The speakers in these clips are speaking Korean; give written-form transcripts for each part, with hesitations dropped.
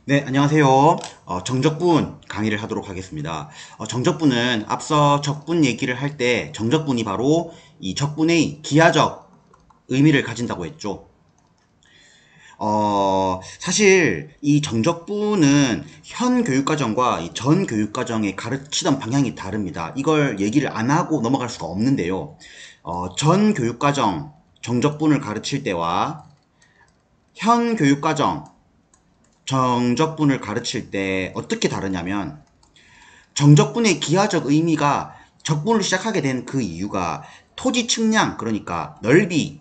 네, 안녕하세요. 정적분 강의를 하도록 하겠습니다. 정적분은 앞서 적분 얘기를 할 때 정적분이 바로 이 적분의 기하적 의미를 가진다고 했죠. 사실 이 정적분은 현 교육과정과 이 전 교육과정에 가르치던 방향이 다릅니다. 이걸 얘기를 안 하고 넘어갈 수가 없는데요. 전 교육과정 정적분을 가르칠 때와 현 교육과정 정적분을 가르칠 때 어떻게 다르냐면 정적분의 기하적 의미가 적분을 시작하게 된 그 이유가 토지 측량, 그러니까 넓이,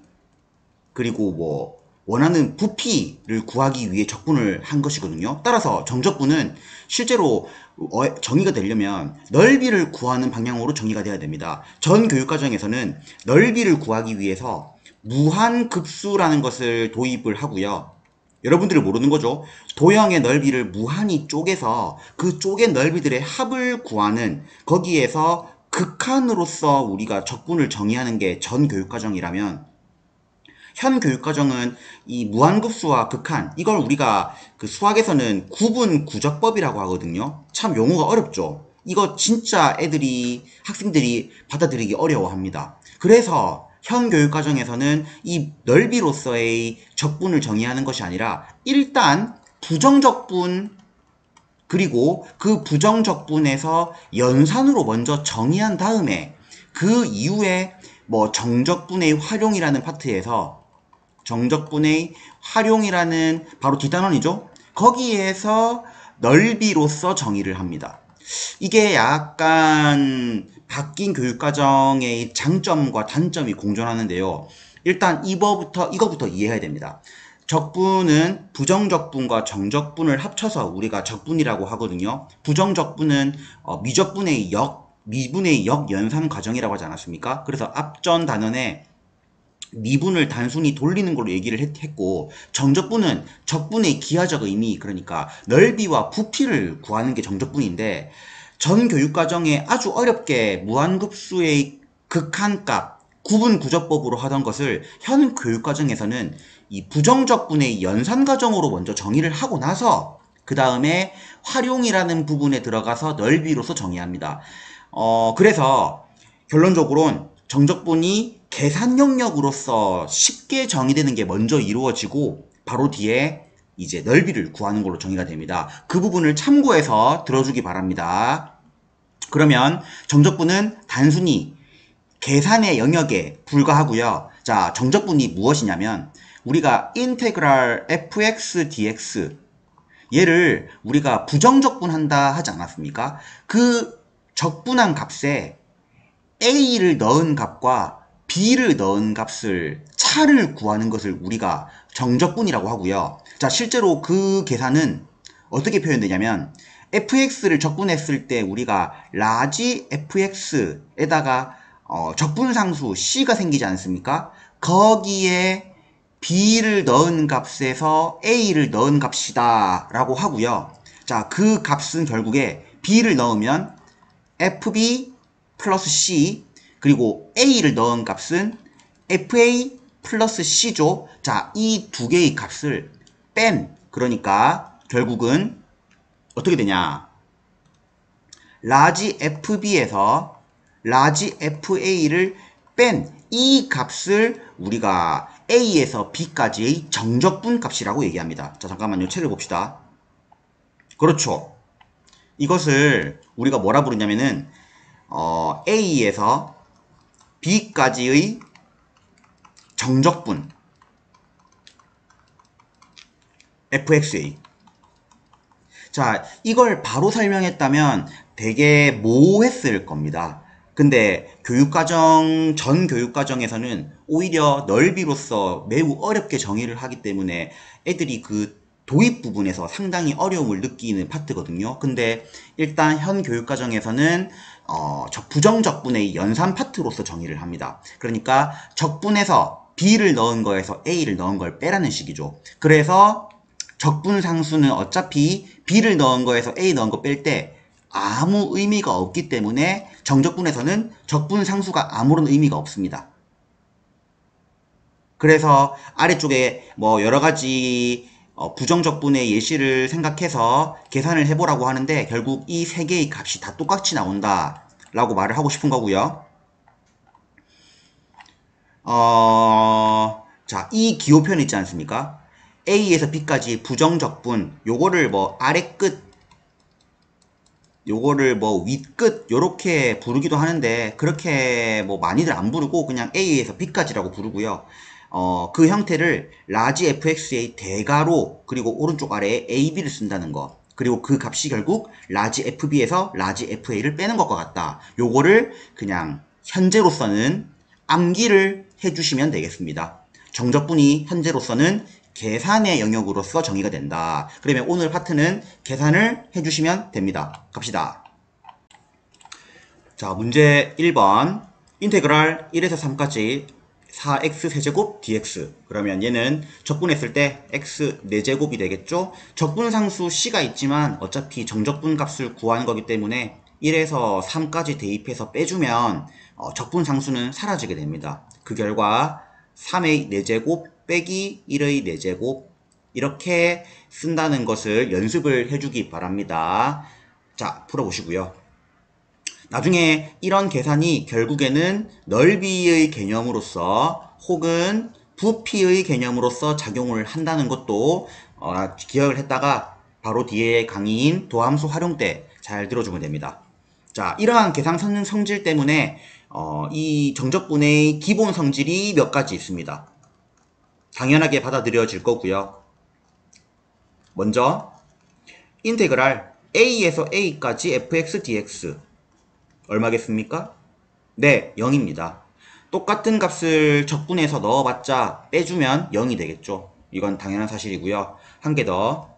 그리고 뭐 원하는 부피를 구하기 위해 적분을 한 것이거든요. 따라서 정적분은 실제로 정의가 되려면 넓이를 구하는 방향으로 정의가 돼야 됩니다. 전 교육과정에서는 넓이를 구하기 위해서 무한급수라는 것을 도입을 하고요. 여러분들이 모르는 거죠. 도형의 넓이를 무한히 쪼개서 그 쪼갠 넓이들의 합을 구하는, 거기에서 극한으로서 우리가 적분을 정의하는 게 전 교육과정이라면, 현 교육과정은 이 무한급수와 극한, 이걸 우리가 그 수학에서는 구분 구적법이라고 하거든요. 참 용어가 어렵죠. 이거 진짜 학생들이 받아들이기 어려워합니다. 그래서 현 교육과정에서는 이 넓이로서의 적분을 정의하는 것이 아니라 일단 부정적분, 그리고 그 부정적분에서 연산으로 먼저 정의한 다음에 그 이후에 뭐 정적분의 활용이라는 파트에서 정적분의 활용이라는 바로 뒷단원이죠. 거기에서 넓이로서 정의를 합니다. 이게 약간 바뀐 교육과정의 장점과 단점이 공존하는데요. 일단 이거부터 이해해야 됩니다. 적분은 부정적분과 정적분을 합쳐서 우리가 적분이라고 하거든요. 부정적분은 미분의 역연산 과정이라고 하지 않았습니까? 그래서 앞전 단원에 미분을 단순히 돌리는 걸로 얘기를 했고, 정적분은 적분의 기하적 의미, 그러니까 넓이와 부피를 구하는 게 정적분인데, 전 교육과정에 아주 어렵게 무한급수의 극한값 구분구조법으로 하던 것을 현 교육과정에서는 이 부정적분의 연산과정으로 먼저 정의를 하고 나서 그 다음에 활용이라는 부분에 들어가서 넓이로서 정의합니다. 그래서 결론적으로는 정적분이 계산 영역으로서 쉽게 정의되는 게 먼저 이루어지고 바로 뒤에 이제 넓이를 구하는 걸로 정의가 됩니다. 그 부분을 참고해서 들어주기 바랍니다. 그러면 정적분은 단순히 계산의 영역에 불과하고요. 자, 정적분이 무엇이냐면 우리가 인테그랄 fx dx, 얘를 우리가 부정적분한다 하지 않았습니까? 그 적분한 값에 a를 넣은 값과 b를 넣은 값을 차를 구하는 것을 우리가 정적분이라고 하고요. 자, 실제로 그 계산은 어떻게 표현되냐면 fx를 적분했을 때 우리가 라지 fx에다가 적분상수 c가 생기지 않습니까? 거기에 b를 넣은 값에서 a를 넣은 값이다 라고 하고요. 자, 그 값은 결국에 b를 넣으면 fb 플러스 c, 그리고 a를 넣은 값은 fa 플러스 c죠. 자, 이 두 개의 값을 그러니까 결국은 어떻게 되냐, 라지 fb에서 라지 fa를 뺀 이 값을 우리가 a에서 b까지의 정적분 값이라고 얘기합니다. 자, 잠깐만요. 책을 봅시다. 그렇죠. 이것을 우리가 뭐라 부르냐면은 A에서 B까지의 정적분 fxa. 자, 이걸 바로 설명했다면 되게 모호했을 겁니다. 근데 전 교육과정에서는 오히려 넓이로서 매우 어렵게 정의를 하기 때문에 애들이 그 도입 부분에서 상당히 어려움을 느끼는 파트거든요. 근데 일단 현 교육과정에서는 부정적분의 연산 파트로서 정의를 합니다. 그러니까 적분에서 B를 넣은 거에서 A를 넣은 걸 빼라는 식이죠. 그래서 적분상수는 어차피 B를 넣은 거에서 A 넣은 거 뺄 때 아무 의미가 없기 때문에 정적분에서는 적분상수가 아무런 의미가 없습니다. 그래서 아래쪽에 뭐 여러 가지 부정적분의 예시를 생각해서 계산을 해보라고 하는데 결국 이 세 개의 값이 다 똑같이 나온다 라고 말을 하고 싶은 거고요. 자, 이 기호편 있지 않습니까? A에서 B까지 부정적분, 요거를 뭐 아래 끝, 요거를 뭐 윗끝 요렇게 부르기도 하는데 그렇게 뭐 많이들 안 부르고 그냥 A에서 B까지라고 부르고요. 그 형태를 라지 fx의 대가로 그리고 오른쪽 아래에 AB를 쓴다는 거. 그리고 그 값이 결국 라지 FB에서 라지 FA를 빼는 것과 같다. 요거를 그냥 현재로서는 암기를 해주시면 되겠습니다. 정적분이 현재로서는 계산의 영역으로서 정의가 된다. 그러면 오늘 파트는 계산을 해주시면 됩니다. 갑시다. 자, 문제 1번. 인테그랄 1에서 3까지 4x 세제곱 dx. 그러면 얘는 적분했을 때 x 4제곱이 되겠죠? 적분상수 c가 있지만 어차피 정적분 값을 구하는 거기 때문에 1에서 3까지 대입해서 빼주면 적분상수는 사라지게 됩니다. 그 결과 3의 4제곱 빼기 1의 4제곱 이렇게 쓴다는 것을 연습을 해주기 바랍니다. 자, 풀어보시고요. 나중에 이런 계산이 결국에는 넓이의 개념으로서 혹은 부피의 개념으로서 작용을 한다는 것도 기억을 했다가 바로 뒤에 강의인 도함수 활용 때 잘 들어주면 됩니다. 자, 이러한 계산 성질 때문에 이 정적분의 기본 성질이 몇 가지 있습니다. 당연하게 받아들여질 거고요. 먼저 인테그랄 a에서 a까지 fx dx 얼마겠습니까? 네, 0입니다. 똑같은 값을 적분해서 넣어봤자 빼주면 0이 되겠죠. 이건 당연한 사실이고요. 한 개 더.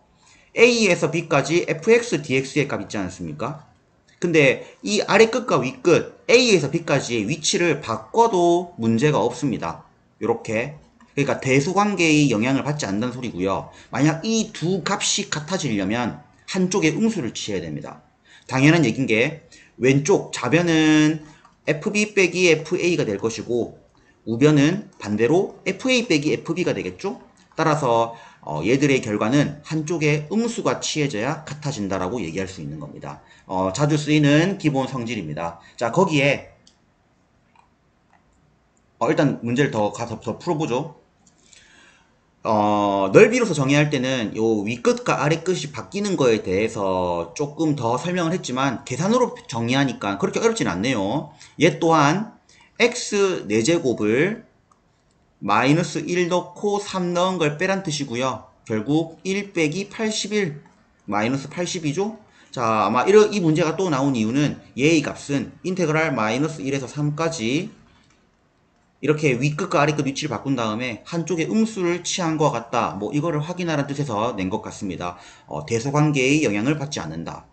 a에서 b까지 fx dx의 값 있지 않습니까? 근데 이 아래 끝과 위 끝 a에서 b까지의 위치를 바꿔도 문제가 없습니다. 요렇게. 그러니까 대수관계의 영향을 받지 않는다는 소리고요. 만약 이 두 값이 같아지려면 한쪽에 음수를 취해야 됩니다. 당연한 얘기인 게 왼쪽 좌변은 fb 빼기 fa가 될 것이고 우변은 반대로 fa 빼기 fb가 되겠죠. 따라서 얘들의 결과는 한쪽에 음수가 취해져야 같아진다라고 얘기할 수 있는 겁니다. 자주 쓰이는 기본 성질입니다. 자, 거기에 일단 문제를 더 풀어보죠. 넓이로서 정의할 때는 요 위끝과 아래끝이 바뀌는 거에 대해서 조금 더 설명을 했지만 계산으로 정의하니까 그렇게 어렵진 않네요. 얘 또한 x 4제곱을 마이너스 1 넣고 3 넣은 걸 빼란 뜻이고요. 결국 1 빼기 81 마이너스 82죠. 자, 아마 이 문제가 또 나온 이유는 얘의 값은 인테그랄 마이너스 1에서 3까지 이렇게 위끝과 아래끝 위치를 바꾼 다음에 한쪽에 음수를 취한 것 같다. 뭐 이거를 확인하라는 뜻에서 낸 것 같습니다. 대소관계의 영향을 받지 않는다.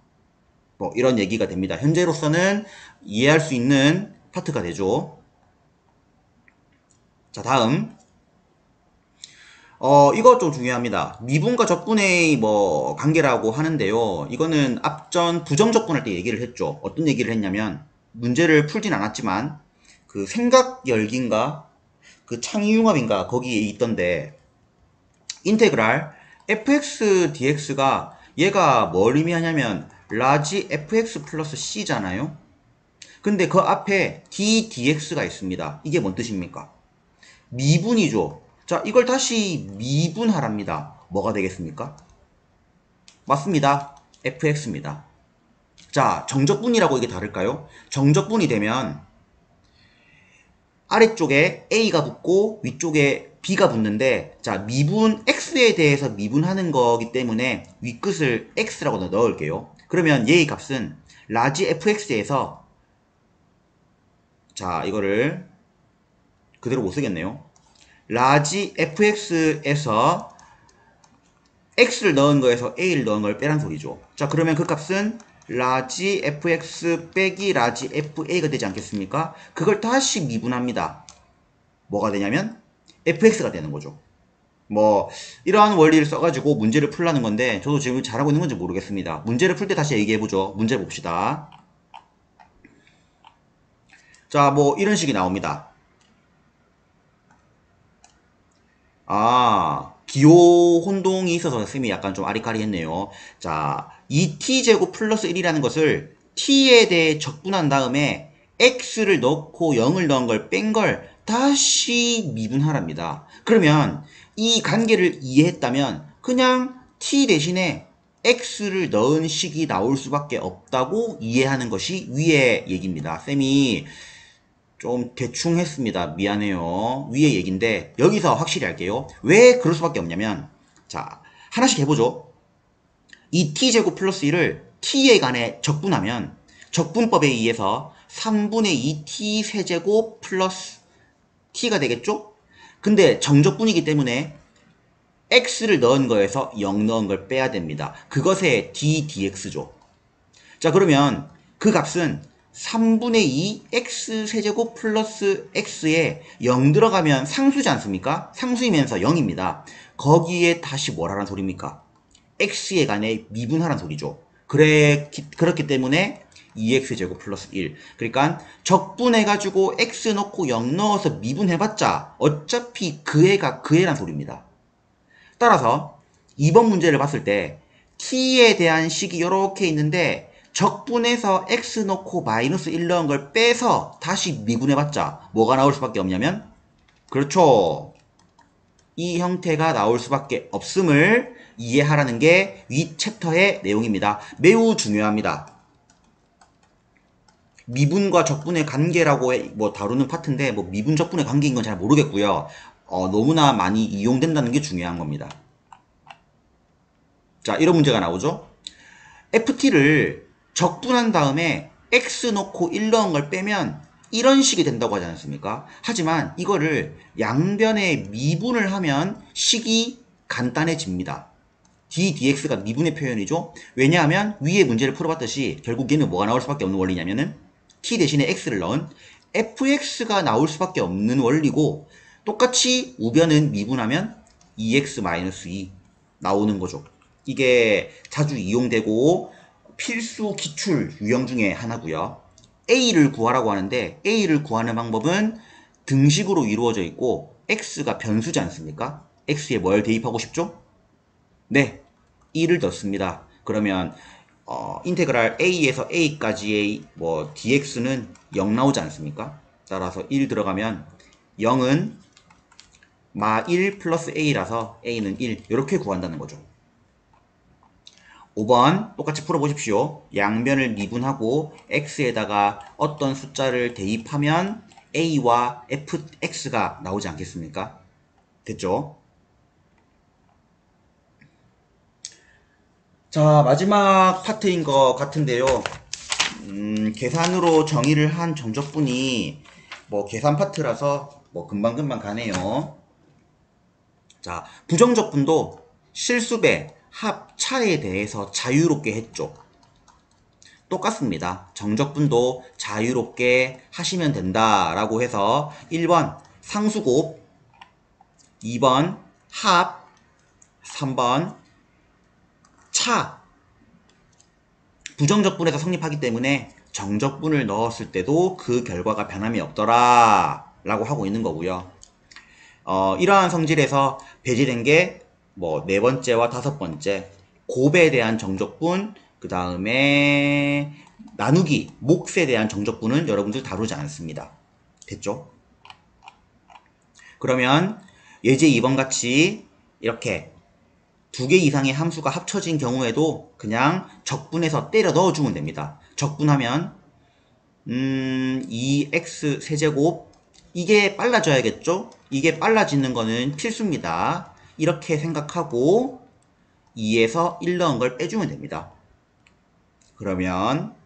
뭐 이런 얘기가 됩니다. 현재로서는 이해할 수 있는 파트가 되죠. 자, 다음. 이거 좀 중요합니다. 미분과 적분의 뭐 관계라고 하는데요. 이거는 앞전 부정적분할 때 얘기를 했죠. 어떤 얘기를 했냐면 문제를 풀진 않았지만 그 생각열기인가 그 창의융합인가 거기에 있던데 인테그랄 fx dx가 얘가 뭘 의미하냐면 라지 fx 플러스 c잖아요. 근데 그 앞에 d dx가 있습니다. 이게 뭔 뜻입니까? 미분이죠. 자, 이걸 다시 미분하랍니다. 뭐가 되겠습니까? 맞습니다. fx입니다. 자, 정적분이라고 이게 다를까요? 정적분이 되면 아래쪽에 a가 붙고 위쪽에 b가 붙는데, 자, 미분 x에 대해서 미분하는 거기 때문에 윗끝을 x라고 넣을게요. 그러면 얘의 값은 라지 fx에서, 자, 이거를 그대로 못 쓰겠네요. 라지 fx에서 x를 넣은 거에서 a를 넣은 걸 빼란 소리죠. 자, 그러면 그 값은 라지 fx 빼기 라지 fa가 되지 않겠습니까? 그걸 다시 미분합니다. 뭐가 되냐면 fx가 되는 거죠. 뭐 이러한 원리를 써가지고 문제를 풀라는 건데 저도 지금 잘하고 있는 건지 모르겠습니다. 문제를 풀 때 다시 얘기해보죠. 문제 봅시다. 자, 뭐 이런 식이 나옵니다. 기호 혼동이 있어서 쌤이 약간 좀 아리까리했네요. 자, 2t제곱 플러스 1이라는 것을 t에 대해 적분한 다음에 x를 넣고 0을 넣은 걸 뺀 걸 다시 미분하랍니다. 그러면 이 관계를 이해했다면 그냥 t 대신에 x를 넣은 식이 나올 수밖에 없다고 이해하는 것이 위의 얘기입니다. 쌤이 좀 대충 했습니다. 미안해요. 위의 얘기인데 여기서 확실히 할게요. 왜 그럴 수밖에 없냐면 자, 하나씩 해보죠. 이 t제곱 플러스 1을 t에 관해 적분하면 적분법에 의해서 3분의 2t 세제곱 플러스 t가 되겠죠? 근데 정적분이기 때문에 x를 넣은 거에서 0 넣은 걸 빼야 됩니다. 그것의 d dx죠. 자, 그러면 그 값은 3분의 2 x 세제곱 플러스 x에 0 들어가면 상수지 않습니까? 상수이면서 0입니다. 거기에 다시 뭐라는 소리입니까? x에 관해 미분하란 소리죠. 그렇기 때문에 2x제곱 플러스 1. 그러니까 적분해가지고 x 넣고 0 넣어서 미분해봤자 어차피 그 애가 그 애란 소리입니다. 따라서 이번 문제를 봤을 때 t에 대한 식이 이렇게 있는데 적분해서 x 넣고 마이너스 1 넣은 걸 빼서 다시 미분해봤자 뭐가 나올 수밖에 없냐면 그렇죠. 이 형태가 나올 수밖에 없음을 이해하라는 게 위 챕터의 내용입니다. 매우 중요합니다. 미분과 적분의 관계라고 뭐 다루는 파트인데 뭐 미분 적분의 관계인 건 잘 모르겠고요. 너무나 많이 이용된다는 게 중요한 겁니다. 자, 이런 문제가 나오죠. ft를 적분한 다음에 x 넣고 1 넣은 걸 빼면 이런 식이 된다고 하지 않습니까? 하지만 이거를 양변에 미분을 하면 식이 간단해집니다. d dx가 미분의 표현이죠. 왜냐하면 위에 문제를 풀어봤듯이 결국 얘는 뭐가 나올 수밖에 없는 원리냐면은 t 대신에 x를 넣은 fx가 나올 수밖에 없는 원리고 똑같이 우변은 미분하면 2x-2 나오는 거죠. 이게 자주 이용되고 필수 기출 유형 중에 하나고요. A를 구하라고 하는데 A를 구하는 방법은 등식으로 이루어져 있고 X가 변수지 않습니까? X에 뭘 대입하고 싶죠? 네, 1을 넣습니다. 그러면 인테그랄 A에서 A까지의 뭐 dx는 0 나오지 않습니까? 따라서 1 들어가면 0은 마1 플러스 A라서 A는 1 이렇게 구한다는 거죠. 5번 똑같이 풀어보십시오. 양변을 미분하고 x에다가 어떤 숫자를 대입하면 a와 fx가 나오지 않겠습니까? 됐죠? 자, 마지막 파트인 것 같은데요. 계산으로 정의를 한 정적분이 뭐 계산 파트라서 뭐 금방금방 가네요. 자, 부정적분도 실수배, 합, 차에 대해서 자유롭게 했죠. 똑같습니다. 정적분도 자유롭게 하시면 된다라고 해서 1번 상수곱, 2번 합, 3번 차. 부정적분에서 성립하기 때문에 정적분을 넣었을 때도 그 결과가 변함이 없더라 라고 하고 있는 거고요. 이러한 성질에서 배제된 게 뭐 네 번째와 다섯 번째 곱에 대한 정적분, 그 다음에 나누기, 몫에 대한 정적분은 여러분들 다루지 않습니다. 됐죠? 그러면 예제 2번 같이 이렇게 두 개 이상의 함수가 합쳐진 경우에도 그냥 적분해서 때려 넣어주면 됩니다. 적분하면 2x 세제곱, 이게 빨라져야겠죠? 이게 빨라지는 거는 필수입니다. 이렇게 생각하고 2에서 1 넣은 걸 빼주면 됩니다. 그러면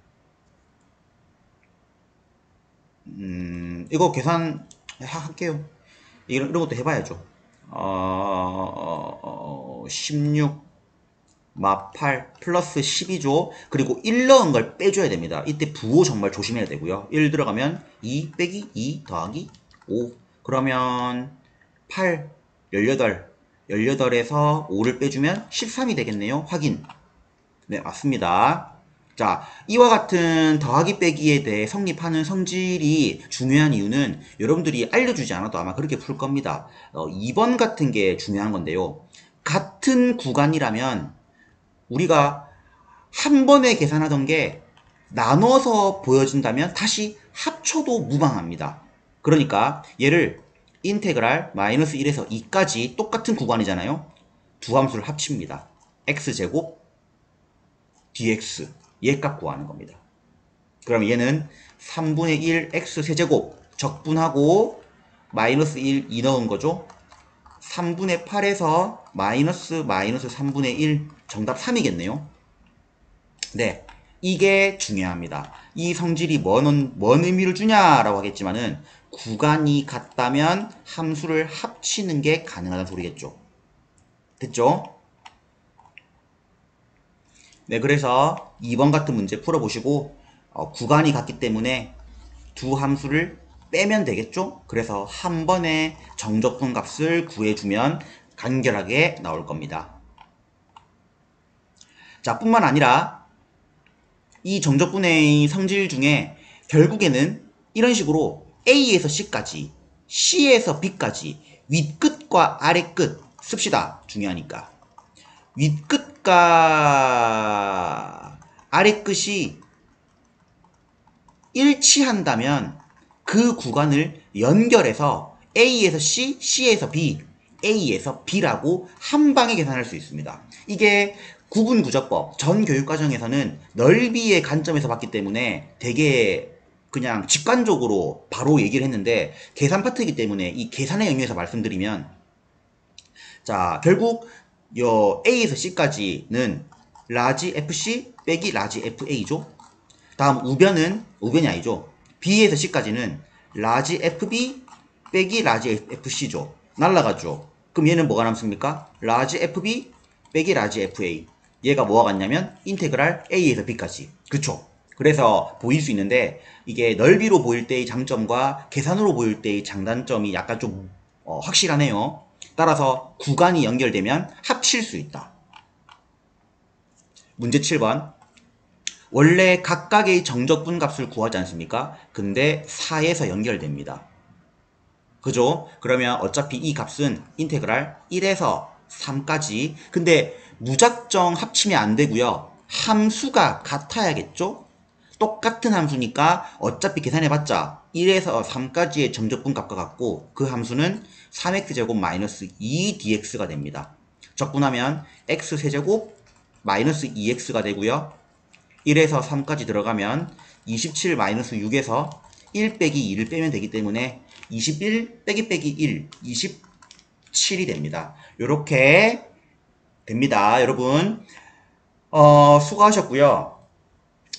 이거 계산 할게요. 이런 것도 해봐야죠. 16 마8 플러스 12죠. 그리고 1 넣은 걸 빼줘야 됩니다. 이때 부호 정말 조심해야 되고요. 1 들어가면 2 빼기 2 더하기 5. 그러면 8, 18, 18에서 5를 빼주면 13이 되겠네요. 확인. 네, 맞습니다. 자, 이와 같은 더하기 빼기에 대해 성립하는 성질이 중요한 이유는 여러분들이 알려주지 않아도 아마 그렇게 풀 겁니다. 2번 같은 게 중요한 건데요. 같은 구간이라면 우리가 한 번에 계산하던 게 나눠서 보여진다면 다시 합쳐도 무방합니다. 그러니까 얘를 인테그랄 마이너스 1에서 2까지 똑같은 구간이잖아요. 두 함수를 합칩니다. x제곱 dx 얘 값 구하는 겁니다. 그럼 얘는 3분의 1 x 세제곱 적분하고 마이너스 1, 2 넣은 거죠. 3분의 8에서 마이너스 3분의 1 정답 3이겠네요. 네, 이게 중요합니다. 이 성질이 뭔 의미를 주냐라고 하겠지만은 구간이 같다면 함수를 합치는 게 가능하다는 소리겠죠. 됐죠? 네, 그래서 2번 같은 문제 풀어보시고 구간이 같기 때문에 두 함수를 빼면 되겠죠? 그래서 한 번에 정적분 값을 구해주면 간결하게 나올 겁니다. 자, 뿐만 아니라 이 정적분의 성질 중에 결국에는 이런 식으로 A에서 C까지, C에서 B까지 윗끝과 아래끝 씁시다. 중요하니까. 윗끝과 아래끝이 일치한다면 그 구간을 연결해서 A에서 C, C에서 B, A에서 B라고 한 방에 계산할 수 있습니다. 이게 구분구조법 전 교육과정에서는 넓이의 관점에서 봤기 때문에 되게 그냥 직관적으로 바로 얘기를 했는데 계산 파트이기 때문에 이 계산의 의미에서 말씀드리면 자 결국 요 A에서 C까지는 라지 FC 빼기 라지 FA죠. 다음 우변이 아니죠. B에서 C까지는 라지 FB 빼기 라지 FC죠. 날라가죠. 그럼 얘는 뭐가 남습니까? 라지 FB 빼기 라지 FA. 얘가 뭐가 같냐면 인테그랄 A에서 B까지. 그쵸? 그래서 보일 수 있는데 이게 넓이로 보일 때의 장점과 계산으로 보일 때의 장단점이 약간 좀 확실하네요. 따라서 구간이 연결되면 합칠 수 있다. 문제 7번. 원래 각각의 정적분 값을 구하지 않습니까? 근데 4에서 연결됩니다. 그죠? 그러면 어차피 이 값은 인테그랄 1에서 3까지. 근데 무작정 합치면 안 되고요. 함수가 같아야겠죠? 똑같은 함수니까 어차피 계산해봤자 1에서 3까지의 정적분 값과 같고 그 함수는 3x제곱 마이너스 2dx가 됩니다. 적분하면 x세제곱 마이너스 2x가 되고요. 1에서 3까지 들어가면 27 마이너스 6에서 1 빼기 2를 빼면 되기 때문에 21 빼기 1, 27이 됩니다. 요렇게 됩니다. 여러분 수고하셨고요.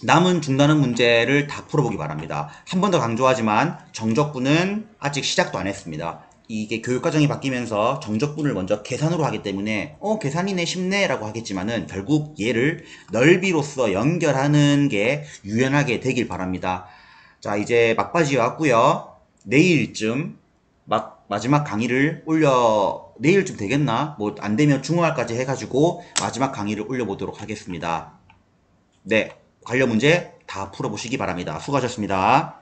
남은 중단원 문제를 다 풀어보기 바랍니다. 한 번 더 강조하지만 정적분은 아직 시작도 안 했습니다. 이게 교육과정이 바뀌면서 정적분을 먼저 계산으로 하기 때문에 계산이네 쉽네 라고 하겠지만은 결국 얘를 넓이로서 연결하는 게 유연하게 되길 바랍니다. 자 이제 막바지에 왔고요. 내일쯤 마지막 강의를 내일쯤 되겠나? 뭐 안되면 중후할까지 해가지고 마지막 강의를 올려보도록 하겠습니다. 네, 관련 문제 다 풀어보시기 바랍니다. 수고하셨습니다.